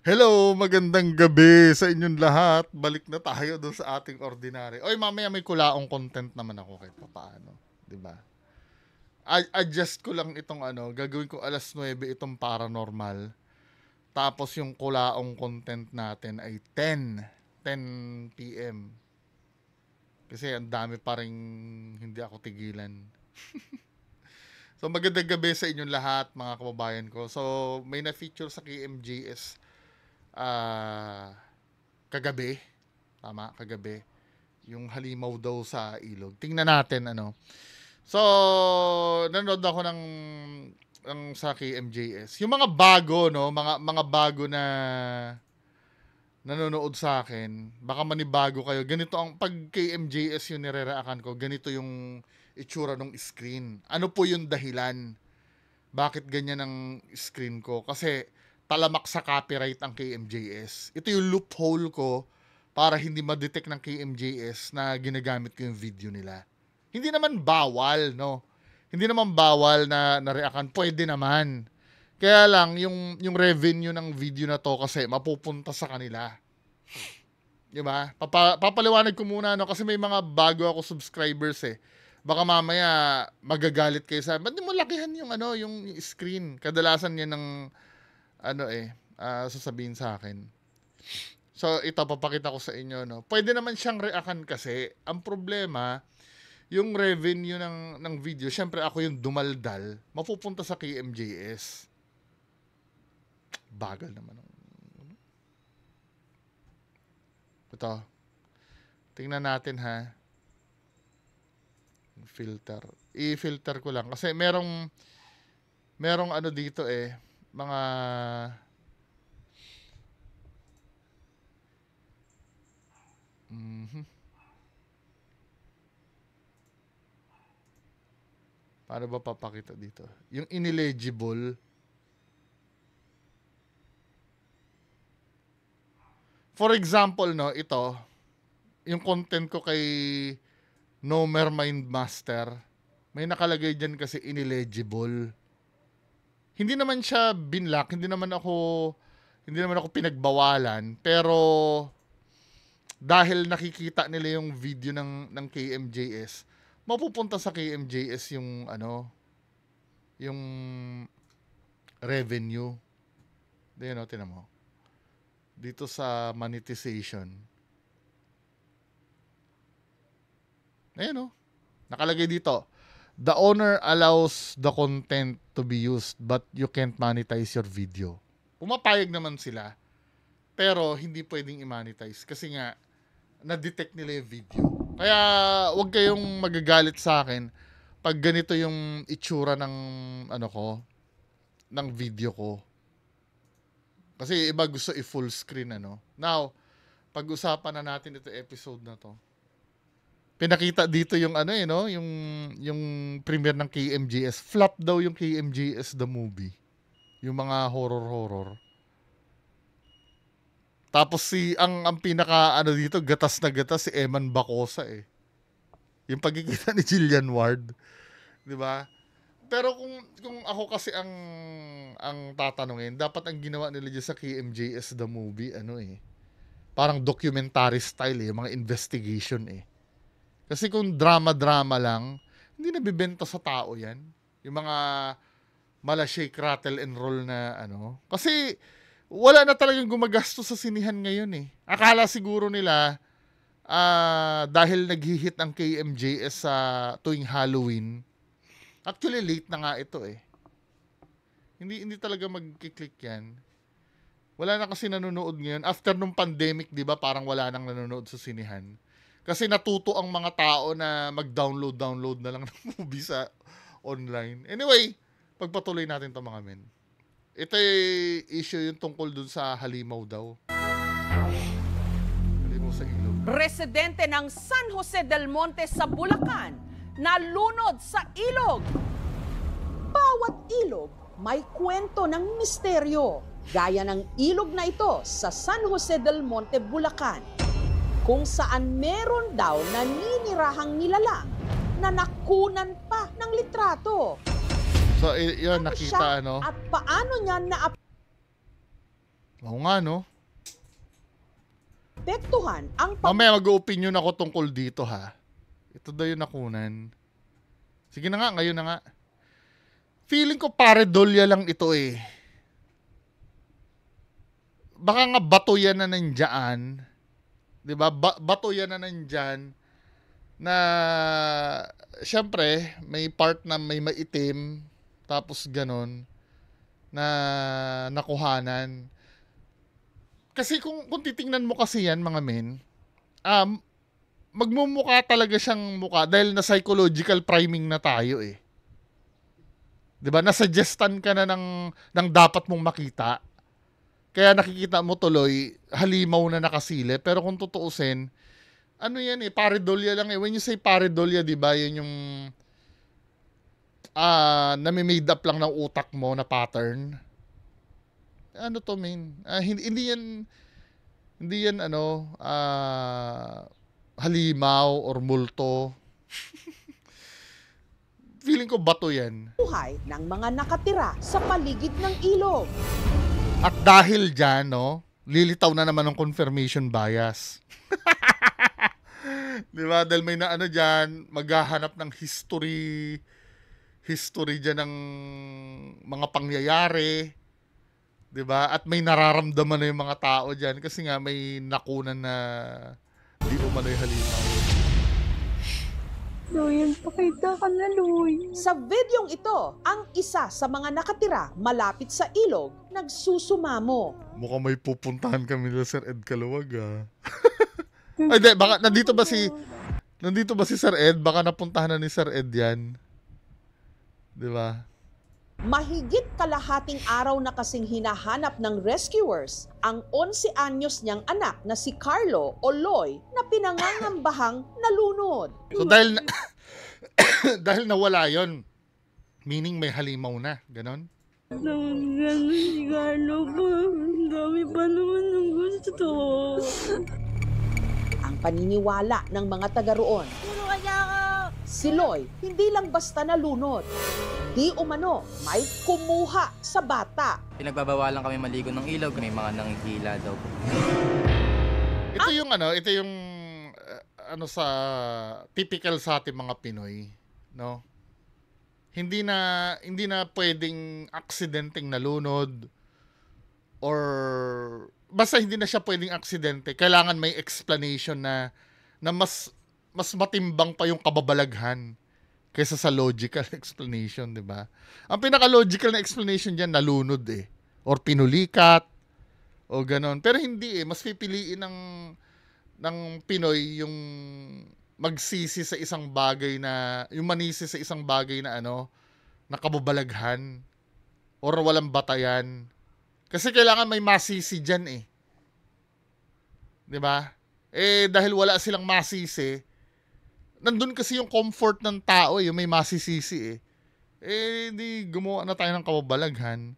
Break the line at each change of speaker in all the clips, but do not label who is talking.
Hello, magandang gabi sa inyong lahat. Balik na tayo doon sa ating ordinary. Oy, mamaya may kulaong content naman ako kahit papaano, 'di ba? Adjust ko lang itong gagawin ko alas 9 itong paranormal. Tapos yung kulaong content natin ay 10 PM. Kasi ang dami pa ring hindi ako tigilan. So magandang gabi sa inyong lahat, mga kababayan ko. So may na-feature sa KMJS kagabi. Tama, kagabi. Yung halimaw daw sa ilog. Tingnan natin So, nanood ako ng sa KMJS. Yung mga bago, no, mga bago na nanonood sa akin, baka manibago kayo. Ganito ang pag KMJS yung nire-reactan ko, ganito yung itsura ng screen. Ano po yung dahilan? Bakit ganyan ang screen ko? Kasi talamak sa copyright ang KMJS. Ito yung loophole ko para hindi ma-detect ng KMJS na ginagamit ko yung video nila. Hindi naman bawal, no? Hindi naman bawal na reactan. Pwede naman. Kaya lang, yung revenue ng video na to kasi mapupunta sa kanila. Diba? Papaliwanag ko muna, no? Kasi may mga bago ako subscribers eh. Baka mamaya magagalit kayo sa, ba't di mo lakihan yung yung screen? Kadalasan yan ng sasabihin sa akin. So, ito, papakita ko sa inyo, no? Pwede naman siyang reactan kasi. Ang problema, yung revenue ng video, syempre ako yung dumaldal, mapupunta sa KMJS. Bagal naman. Ito. Tingnan natin ha. Filter. I-filter ko lang. Kasi merong dito mga paano ba papakita dito? Yung ineligible. For example, no, ito, yung content ko kay No Mermind Master, may nakalagay dyan kasi ineligible. Hindi naman siya binlock, hindi naman ako pinagbawalan, pero dahil nakikita nila yung video ng KMJS, mapupunta sa KMJS yung yung revenue. Diyan, tinan mo. Dito sa monetization. Ayan, nakalagay dito. The owner allows the content to be used but you can't monetize your video. Pumapayag naman sila, pero hindi pwedeng i-monetize kasi nga na-detect nila yung video. Kaya wag kayong magagalit sa akin pag ganito yung itsura ng ng video ko. Kasi iba gusto i-full screen Now, pag-usapan na natin ito episode na to. Pinakita dito yung yung premiere ng KMJS. Flop daw yung KMJS the movie. Yung mga horror. Tapos ang pinaka dito, gatas na gatas si Eman Bacosa eh. Yung pagkikita ni Jillian Ward, 'di ba? Pero kung ako kasi ang tatanungin, dapat ang ginawa nila dyan sa KMJS the movie parang documentary style mga investigation Kasi kung drama-drama lang, hindi nabibenta sa tao 'yan. Yung mga mala shake, rattle and roll na Kasi wala na talagang gumagastos sa sinihan ngayon Akala siguro nila dahil nag-hit ang KMJS sa tuwing Halloween. Actually late na nga ito Hindi talaga magki-click 'yan. Wala na kasi nanonood ngayon. After nung pandemic, 'di ba, parang wala nang nanonood sa sinihan. Kasi natuto ang mga tao na mag-download na lang ng movie sa online. Anyway, pagpatuloy natin 'to mga men. Ito issue yung tungkol dun sa halimaw daw. Halimaw sa ilog.
Residente ng San Jose del Monte sa Bulacan, nalunod sa ilog. Bawat ilog may kwento ng misteryo, gaya ng ilog na ito sa San Jose del Monte, Bulacan, kung saan meron daw naninirahang nilalang na nakunan pa ng litrato.
So, yun, nakita,
At paano niya
Oo nga, no?
Apektuhan ang
Mamaya mag-opinion ako tungkol dito, ha? Ito daw yung nakunan. Sige na nga, ngayon na nga. Feeling ko paredolya lang ito eh. Baka nga bato yan na nandyan. Diba? Bato yan na nandyan. Na, syempre, may part na may maitim. Tapos ganon. Na nakuhanan. Kasi kung titingnan mo kasi yan, mga men, magmumukha talaga siyang mukha dahil na psychological priming na tayo eh. 'Di ba? Nasuggestan ka na ng dapat mong makita. Kaya nakikita mo tuloy halimaw na nakasile, pero kung tutuusin, ano yan eh, pareidolia lang eh. When you say pareidolia, 'di ba? Yun yung nami-made up lang ng utak mo na pattern. Ano to, men? Hindi yan halimaw or multo. Feeling ko bato yan.
buhay ng mga nakatira sa paligid ng ilog.
At dahil dyan, no, lilitaw na naman ng confirmation bias. Di ba? Dahil may na dyan, maghahanap ng history dyan ng mga pangyayari. 'Di ba? At may nararamdaman na yung mga tao diyan kasi nga may nakunan na di umano'y halimaw.
Loyan, pakita ka na, Loy.
Sa videong ito, ang isa sa mga nakatira malapit sa ilog nagsusumamo.
Mukhang may pupuntahan kami na Sir Ed Kaluwag, Ay, di, baka nandito ba si Sir Ed? Baka napuntahan na ni Sir Ed yan. 'Di ba?
Mahigit kalahating araw na kasing hinahanap ng rescuers ang 11 anyos niyang anak na si Carlo o Loy na pinangangambahang nalunod.
So dahil nawala 'yon, meaning may halimaw na, ganon?
Naman si Carlo pa. Ang dami pa naman ng gusto.
Ang paniniwala ng mga taga roon,
Tulungan niya ako.
si Loy hindi lang basta nalunod. Di umano, may kumuha sa bata.
Pinagbabawalan kami maligo ng ilog, may mga nanghihila daw po.
Ito yung sa typical sa ating mga Pinoy, no? Hindi na pwedeng aksidenteng nalunod or basta hindi na siya pwedeng aksidente. Kailangan may explanation na mas matimbang pa yung kababalaghan kaysa sa logical explanation, 'di ba? Ang pinaka-logical na explanation diyan, nalunod eh, or pinulikat o ganon. Pero hindi eh, mas pipiliin ng Pinoy yung magsisi sa isang bagay na yung manisi sa isang bagay na na kababalaghan or walang batayan. Kasi kailangan may masisi diyan eh. 'Di ba? Eh dahil wala silang masisi, nandun kasi yung comfort ng tao, yung may masisisi eh. Eh, di gumawa na tayo ng kababalaghan.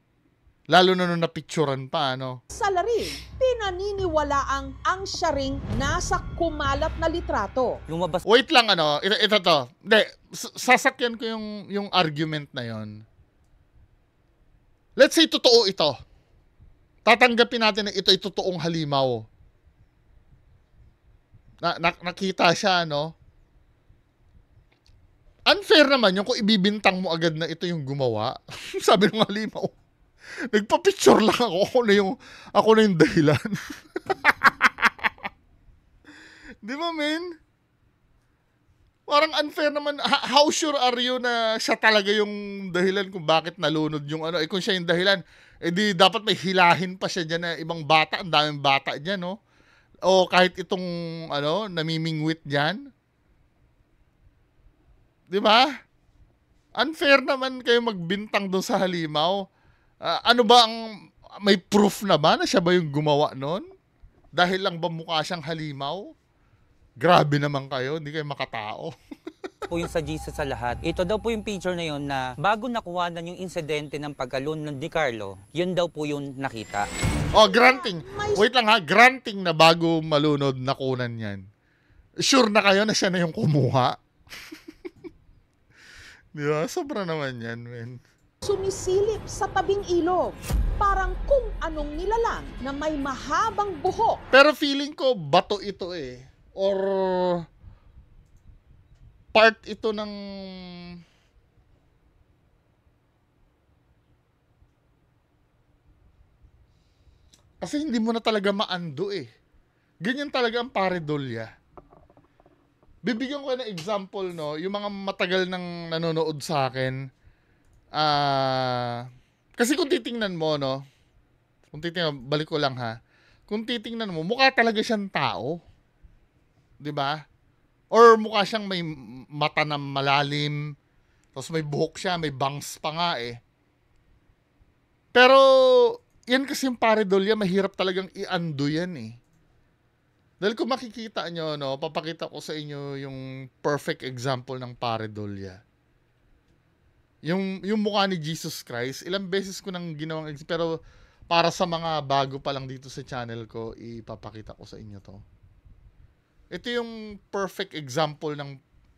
Lalo na nung napicturan pa,
Sa larin, pinaniniwalaang ang siya ring nasa kumalat na litrato.
Lumabas
Wait lang, ito to. Hindi, sasakyan ko yung argument na yon. Let's say, totoo ito. Tatanggapin natin na ito ay totoong halimaw. Nakita siya, Unfair naman yung kung ibibintang mo agad na ito yung gumawa. Sabi ng halimaw, nagpa-picture lang ako. Ako na yung dahilan. Di ba, men? Parang unfair naman. How sure are you na siya talaga yung dahilan kung bakit nalunod yung Eh kung siya yung dahilan, di dapat may hilahin pa siya dyan na ibang bata. Ang daming bata dyan, O kahit itong, namimingwit dyan. Di ba? Unfair naman kayo magbintang doon sa halimaw. Ano ba may proof na ba na siya ba yung gumawa nun? Dahil lang ba mukha siyang halimaw? Grabe naman kayo, hindi kayo makatao.
po yung sa Jesus sa lahat. Ito daw po yung picture na yun na bago nakuhanan yung insidente ng pagkalunod ni Carlo, yun daw po yung nakita.
Granting. Wait lang ha, granting na bago malunod nakunan yan. Sure na kayo na siya na yung kumuha? Di ba? Sobra naman yan, men.
sumisilip sa tabing ilog. Parang kung anong nilalang na may mahabang buhok.
Pero feeling ko bato ito eh. Or part ito ng kasi hindi mo na talaga maando eh. Ganyan talaga ang pareidolia. Bibigyan ko ng example, no, yung mga matagal nang nanonood sa akin. Kasi kung titingnan mo, no, balik ko lang ha. Kung titingnan mo, mukha talaga siyang tao. 'Di ba? Or mukha siyang may mata na malalim, tapos may buhok siya, may bangs pa nga eh. Pero yan kasi yung pareidolia, mahirap talagang i-undo yan eh. Dahil kung makikita nyo, no, papakita ko sa inyo yung perfect example ng pareidolia. Yung mukha ni Jesus Christ, ilang beses ko nang ginawang, pero para sa mga bago pa lang dito sa channel ko, ipapakita ko sa inyo to. Ito yung perfect example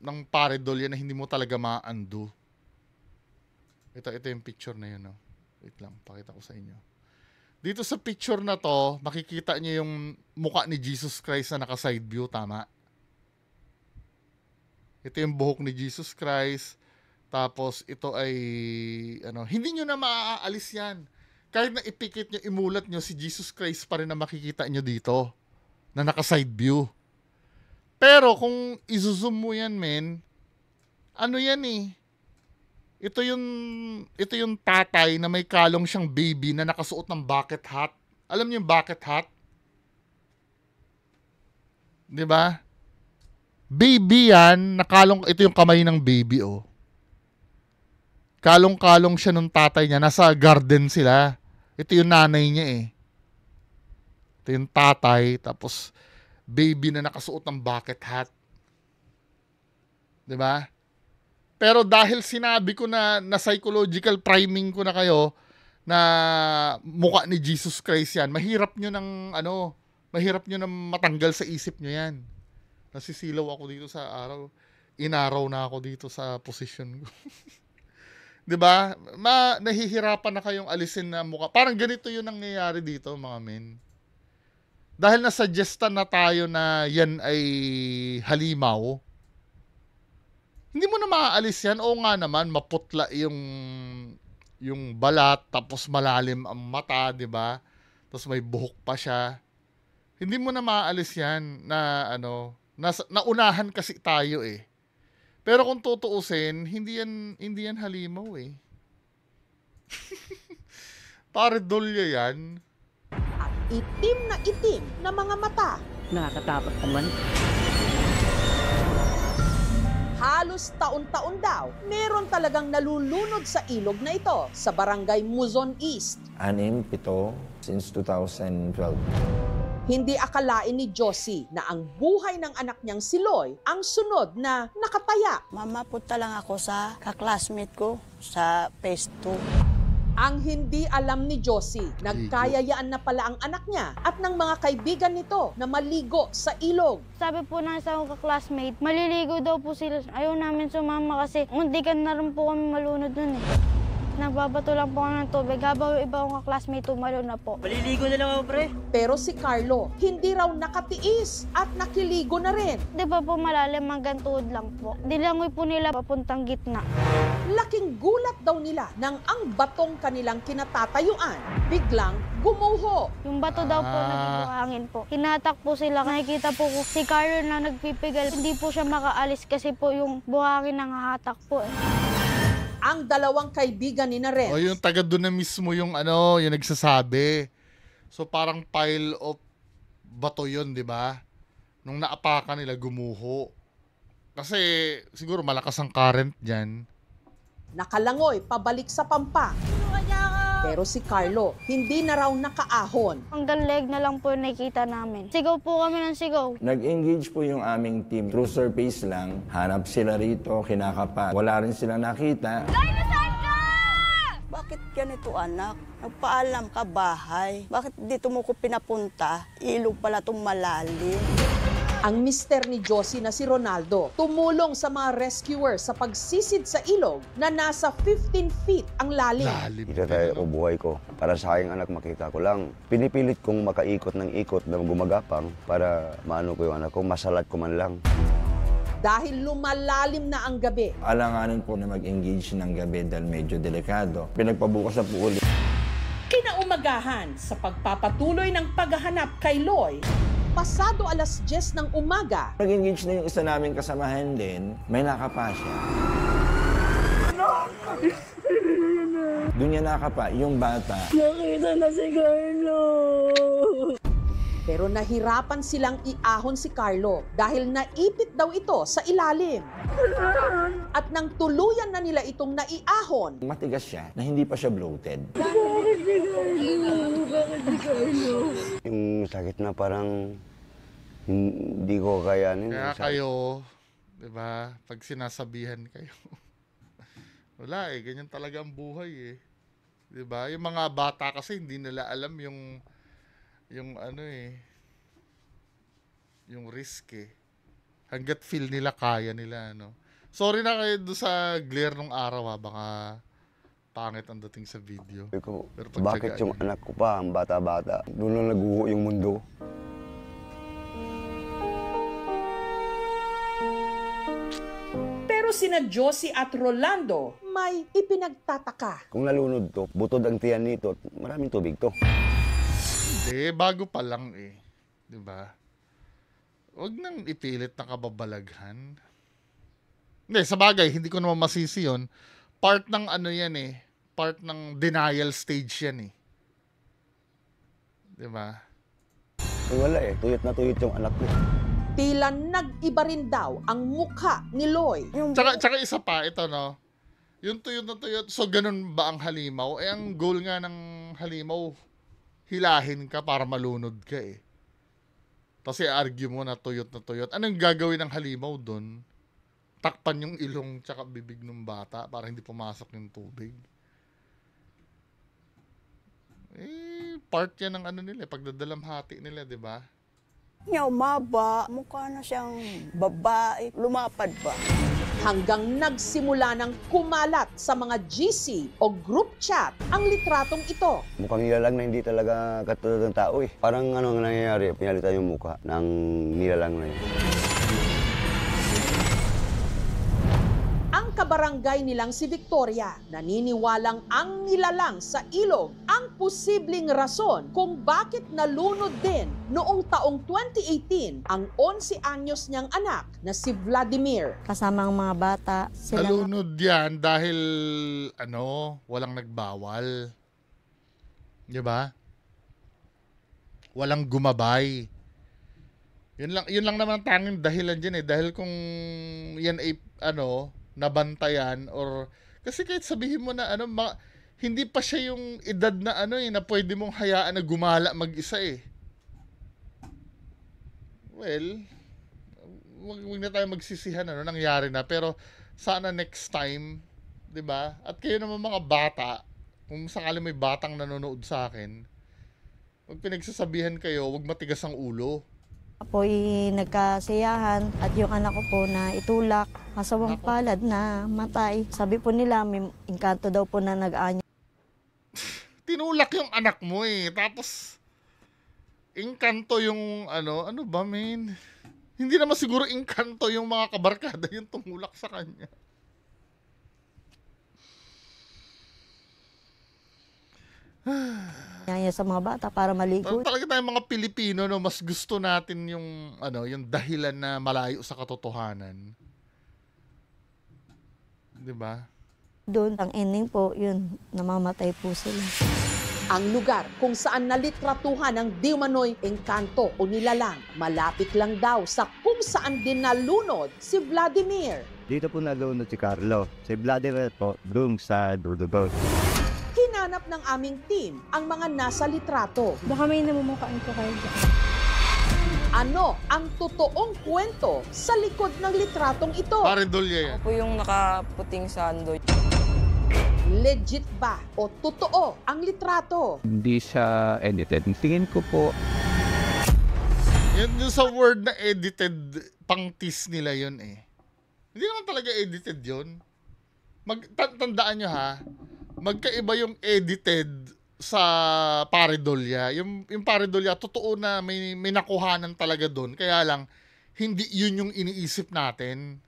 ng pareidolia na hindi mo talaga ma-undo. Ito yung picture na yun, no. Wait lang, pakita ko sa inyo. Dito sa picture na to, makikita niyo yung mukha ni Jesus Christ na naka-side view, tama? Ito yung buhok ni Jesus Christ. Tapos ito ay hindi niyo na maaalis yan. Kahit na ipikit niyo, imulat niyo, si Jesus Christ pa rin na makikita niyo dito na naka-side view. Pero kung i-zoom mo yan, men, yan eh. Ito yung tatay na may kalong siyang baby na nakasuot ng bucket hat. Alam niyo yung bucket hat? 'Di ba? Baby yan, nakalong, ito yung kamay ng baby, oh. Kalong-kalong siya nung tatay niya, nasa garden sila. Ito yung nanay niya eh. Ito yung tatay, tapos baby na nakasuot ng bucket hat. 'Di ba? Pero dahil sinabi ko na psychological priming ko na kayo na mukha ni Jesus Christ yan, mahirap nyo nang matanggal sa isip nyo yan. Nasisilaw ako dito sa araw. Inaraw na ako dito sa position ko. 'Di ba? Nahihirapan na kayong alisin na mukha. Parang ganito yung nangyayari dito, mga men. Dahil nasuggestan na tayo na yan ay halimaw, hindi mo na maaalis yan. Oo nga naman, maputla yung balat, tapos malalim ang mata, di ba? Tapos may buhok pa siya. Hindi mo na maaalis yan na naunahan kasi tayo eh. Pero kung tutuusin, hindi yan halimaw eh. Pareidolia yan.
At itim na mga mata.
Nakakatakot naman.
Halos taon-taon daw, meron talagang nalulunod sa ilog na ito sa barangay Muzon East.
6, 7 since 2012.
Hindi akalain ni Josie na ang buhay ng anak niyang si Loy ang sunod na nakataya.
Mamapunta lang ako sa kaklasmate ko sa phase 2.
Ang hindi alam ni Josie, nagkayayaan na pala ang anak niya at ng mga kaibigan nito na maligo sa ilog.
Sabi po ng isang kaklasmate, maliligo daw po sila. Ayaw namin sumama kasi muntikan na rin po kami malunod nun eh. Nagbabato lang po kami ng tubig habang yung iba kong kaklasmate tumalo na po.
Maliligo na lang ako, pre.
Pero si Carlo, hindi raw nakatiis at nakiligo na rin.
Di ba po malalim hanggang tuhod lang po. Dilangoy po nila papuntang gitna.
Laking gulat daw nila nang ang batong kanilang kinatatayuan biglang gumuho.
Yung bato daw po nagbuhangin po. Hinatak po sila. Nakikita po ko si Carlo na nagpipigal. Hindi po siya makaalis kasi po yung buhangin nangahatak po eh.
Ang dalawang kaibigan ni Renz.
O yung taga doon na mismo yung yung nagsasabi. So parang pile of bato yun, di ba? Nung naapakan nila, gumuho. Kasi siguro malakas ang current dyan.
Nakalangoy pabalik sa pampa. Pero si Carlo, hindi na raw nakaahon.
Hanggang leg na lang po yung nakikita namin. Sigaw po kami ng sigaw.
Nag-engage po yung aming team. Through surface lang, hanap sila rito, kinakapat. Wala rin sila nakita.
Bakit ganito, anak? Nagpaalam ka bahay. Bakit dito mo ko pinapunta? Ilog pala itong malalim.
Ang mister ni Josie na si Ronaldo tumulong sa mga rescuers sa pagsisid sa ilog na nasa 15 feet ang lalim.
Ito tayo o buhay ko. Para sa aking anak makita ko lang. Pinipilit kong makaikot ng ikot na gumagapang para maano ko yung anak ko, masalat ko man lang.
Dahil lumalalim na ang gabi,
Alanganin po na mag-engage ng gabi dahil medyo delikado. Pinagpabukas na po ulit.
kinaumagahan sa pagpapatuloy ng paghahanap kay Loy, pasado alas 10 ng umaga,
Nag-engage na yung isa naming kasamahan din, may nakapa siya. Doon niya nakapa, yung bata.
Nakita na si Carlo.
pero nahirapan silang iahon si Carlo dahil naipit daw ito sa ilalim. At nang tuluyan na nila itong naiahon,
Matigas siya na hindi pa siya bloated.
Bakit si Carlo? Bakit si Carlo?
Yung sakit na parang hindi ko kayanin.
Kaya kayo, di ba, pag sinasabihan kayo, wala eh, ganyan talaga ang buhay eh. Di ba? Yung mga bata kasi hindi nila alam yung ano eh, yung risk eh. Hanggat feel nila, kaya nila, ano. Sorry na kayo doon sa glare nung araw ha, baka pangit ang dating sa video.
Ko,
Pero
bakit yung anak ko pa, ang bata-bata, doon lang naguho yung mundo.
pero sina Josie at Rolando may ipinagtataka.
Kung nalunod to, butod ang tiyan nito, maraming tubig to.
Hindi, bago pa lang eh. Di ba? Huwag nang ipilit na kababalaghan. Hindi, sa bagay, hindi ko naman masisi yun. Part ng ano yan eh. Part ng denial stage yan eh. Di ba?
Wala eh, tuyot na tuyot yung anak ko.
Tila nag-iba rin daw ang mukha ni Loy.
Tsaka isa pa, ito no. Yung tuyot na tuyot, so ganun ba ang halimaw? Eh, ang goal nga ng halimaw, hilahin ka para malunod ka eh. Tapos i-argue mo na tuyot na tuyot. Anong gagawin ng halimaw dun? Takpan yung ilong tsaka bibig ng bata para hindi pumasok yung tubig. Eh, part yan ng ano nila, pagdadalamhati nila, di ba?
Niya umaba, mukha na siyang babae, lumapad pa.
Hanggang nagsimula ng kumalat sa mga GC o group chat ang litratong ito.
Mukhang nilalang na hindi talaga katulad ng tao eh. Parang ano ang nangyayari, pinalitan yung mukha ng nilalang na yun.
Ang kabarangay nilang si Victoria, naniniwalang ang nilalang sa ilog ang posibleng rason kung bakit nalunod din noong taong 2018 ang 11 anyos niyang anak na si Vladimir.
Kasama ang mga bata, sila
Nalunod yan dahil, ano, walang nagbawal. Di ba? Walang gumabay. Yun lang naman ang tanging dahilan dyan eh. Dahil kung yan ay, ano, nabantayan or kasi kahit sabihin mo na ano hindi pa siya yung edad na ano eh na pwede mong hayaan na gumala mag-isa eh. Well, wag na tayo magsisihan ano nangyari na pero sana next time, 'di ba? At kayo naman mga bata, kung sakali may batang nanonood sa akin, wag pinagsasabihan kayo, wag matigas ang ulo.
apoy nagkasiyahan at yung anak ko po na itulak, kasawang palad na matay. Sabi po nila, may engkanto daw po na nag-anya.
Tinulak yung anak mo eh. Tapos, engkanto yung ano ba men? Hindi naman siguro engkanto yung mga kabarkada yung tumulak sa kanya.
Nyaya sa mga bata para maligo.
Talaga tayong mga Pilipino no, mas gusto natin yung yung dahilan na malayo sa katotohanan. 'Di ba?
Doon, ang ending po, yun, namamatay po sila.
Ang lugar kung saan nalitratuhan ng di umano'y engkanto o nilalang, malapit lang daw sa kung saan din nalunod si Vladimir.
Dito po nalunod si Carlo. Si Vladimir po, doon sa Durdubos.
Hinanap ng aming team ang mga nasa litrato.
Baka may namumukhaan po kayo dyan.
Ano ang totoong kwento sa likod ng litratong ito?
Pare Dolya yan.
Ako po yung nakaputing sando.
Legit ba o totoo ang litrato?
Hindi siya edited. Tingin ko po,
Yung sa word na edited, pang-tease nila yun eh. Hindi naman talaga edited yun. Tandaan nyo ha, magkaiba yung edited sa pareidolia. Yung pareidolia, totoo na may nakuhanan talaga doon. Kaya lang, hindi yun yung iniisip natin.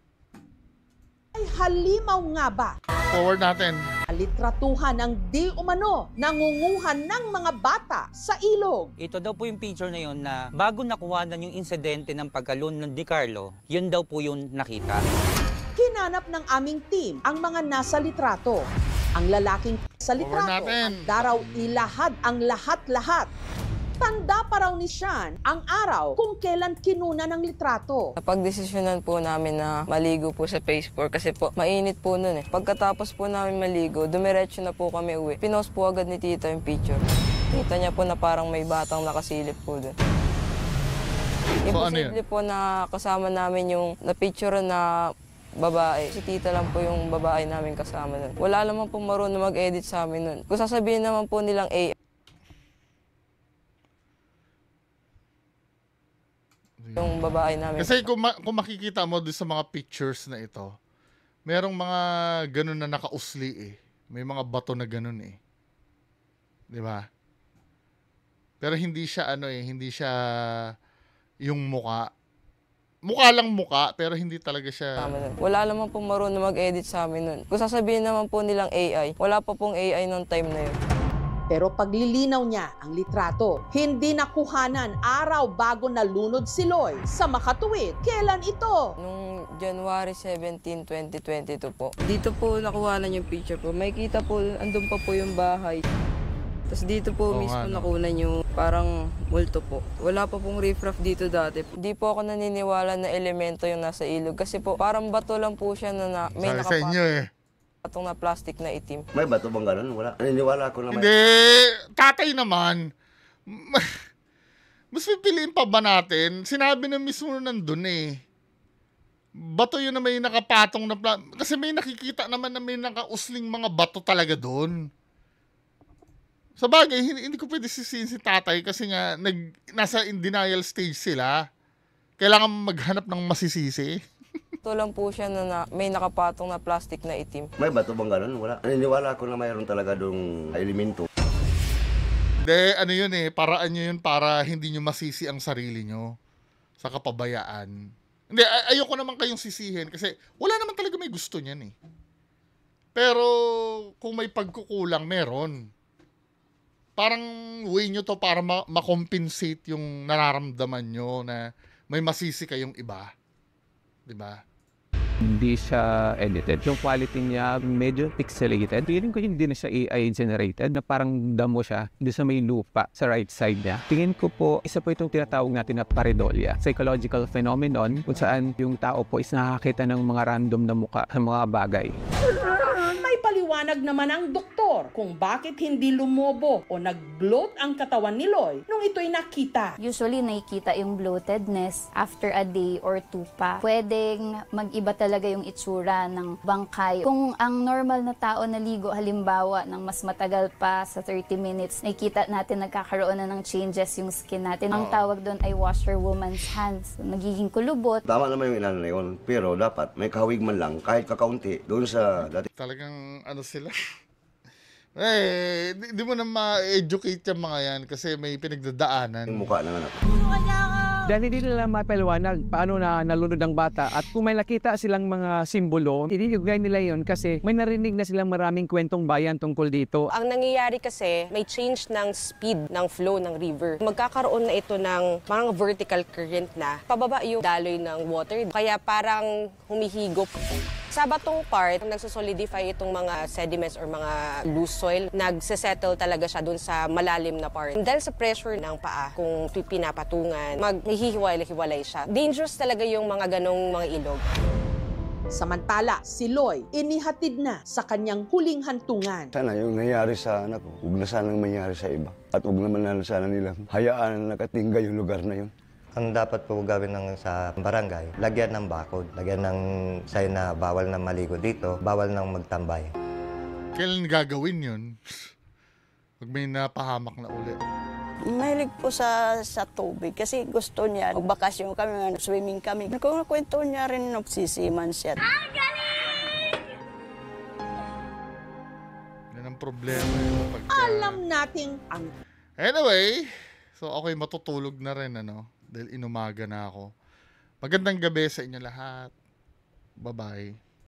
Ay halimaw nga ba?
Forward natin.
Litratuhan ng di umano nangunguhan ng mga bata sa ilog.
Ito daw po yung picture na yun na bago nakuhanan yung insidente ng pagkalun ng Di Carlo, yun daw po yung nakita.
Hinanap ng aming team ang mga nasa litrato. Ang lalaking sa litrato at daraw ilahad ang lahat-lahat. Tanda pa raw ni Sean ang araw kung kailan kinuna ng litrato.
Napagdesisyonan po namin na maligo po sa phase 4 kasi po mainit po nun eh. Pagkatapos po namin maligo, dumiretso na po kami uwi. Pinost po agad ni tita yung picture. Kita niya po na parang may batang nakasilip po dun. Imposible po na kasama namin yung na-picture na babae. Si tita lang po yung babae namin kasama nun. Wala naman po marunong mag-edit sa amin nun. Kung sasabihin naman po nilang AI, yung babae namin.
Kasi kung makikita mo doon sa mga pictures na ito, merong mga ganun na nakausli eh. May mga bato na ganun eh. 'Di ba? Pero hindi siya hindi siya yung muka. Mukha lang muka, pero hindi talaga siya.
Wala naman po marunong mag-edit sa amin nun. Kung sasabihin naman po nilang AI, wala pa pong AI nung time na yun.
Pero paglilinaw niya ang litrato, hindi nakuhanan araw bago nalunod si Loy sa Makatuwid. Kailan ito?
Nung January 17, 2022 po. Dito po nakuhanan yung picture po. May kita po, andun pa po yung bahay. Tapos dito po mismo nakunan yung parang multo po. Wala pa pong riffraff dito dati. Di po ako naniniwala na elemento yung nasa ilog. Kasi po parang bato lang po siya na may
nakapasok. Sa inyo eh.
Batong na plastic na itim.
May bato bang ganun? Wala. Naniniwala ko na may...
Hindi. Tatay naman. Mas pipiliin pa ba natin? Sinabi na mismo nandun eh. Bato yun na may nakapatong na... Kasi may nakikita naman na may nakausling mga bato talaga doon. Sa bagay, hindi ko pwede sisihin si tatay kasi nga nasa in denial stage sila. Kailangan maghanap ng masisisi.
Ito lang po siya na may nakapatong na plastic na itim.
May bato bang ganun? Wala. Naniniwala ko na mayroon talaga doong elemento.
Hindi, yun eh. Paraan nyo yun para hindi nyo masisi ang sarili nyo sa kapabayaan. Hindi, ayoko naman kayong sisihin kasi wala naman talaga may gusto niyan eh. Pero kung may pagkukulang, meron. Parang way nyo to para makompensate yung nararamdaman nyo na may masisi kayong iba. Diba?
Hindi siya edited. Yung quality niya medyo pixelated. Feeling ko hindi na siya AI generated na parang damo siya hindi sa may lupa sa right side niya. Tingin ko po, isa po itong tinatawag natin na pareidolia. Psychological phenomenon kung saan yung tao po is nakakita ng mga random na muka sa mga bagay.
May paliwanag naman ang doktor kung bakit hindi lumobo o nag-bloat ang katawan ni Loy nung ito'y nakita.
Usually nakikita yung bloatedness after a day or two pa. Pwedeng mag-iba talaga yung itsura ng bangkay. Kung ang normal na tao naligo halimbawa ng mas matagal pa sa 30 minutes, nakikita natin nagkakaroon na ng changes yung skin natin. Ang tawag doon ay washerwoman's hands. Nagiging kulubot.
Tama naman yung inano na yun, pero dapat may kahawig man lang kahit kakaunti doon sa dati.
Talagang sila. Di mo na ma-educate yung mga yan kasi may pinagdadaanan.
Yung mukha ng anak.
Dahil hindi nila mapaliwanag paano na nalunod ang bata at kung may nakita silang mga simbolo, ininugay nila yon kasi may narinig na silang maraming kwentong bayan tungkol dito.
Ang nangyayari kasi may change ng speed ng flow ng river. Magkakaroon na ito ng mga vertical current na pababa yung daloy ng water. Kaya parang humihigop. Sa batong part, nagsosolidify itong mga sediments or mga loose soil. Nagsesettle talaga siya dun sa malalim na part. Dahil sa pressure ng paa, kung pinapatungan, maghihiwalay-hiwalay siya. Dangerous talaga yung mga ganong mga ilog.
Samantala, si Loy inihatid na sa kanyang huling hantungan.
Sana yung nangyari sa anak ko, huwag na sanang mangyari sa iba. At huwag naman na sana nilang hayaan na nakatingga yung lugar na yun.
Ang dapat po gawin sa barangay, lagyan ng bakod, lagyan ng sign na bawal na maligo dito, bawal nang magtambay.
Kailan gagawin yun? Pag may napahamak na uli.
Mahilig po sa tubig kasi gusto niya. Magbakasyon kami, swimming kami. Kung nakwento niya rin, nagsisiman siya.
Yan ang problema yun.
Alam nating ang
Anyway, so ako'y matutulog na rin, ano? Dahil inumaga na ako. Magandang gabi sa inyo lahat. Bye-bye.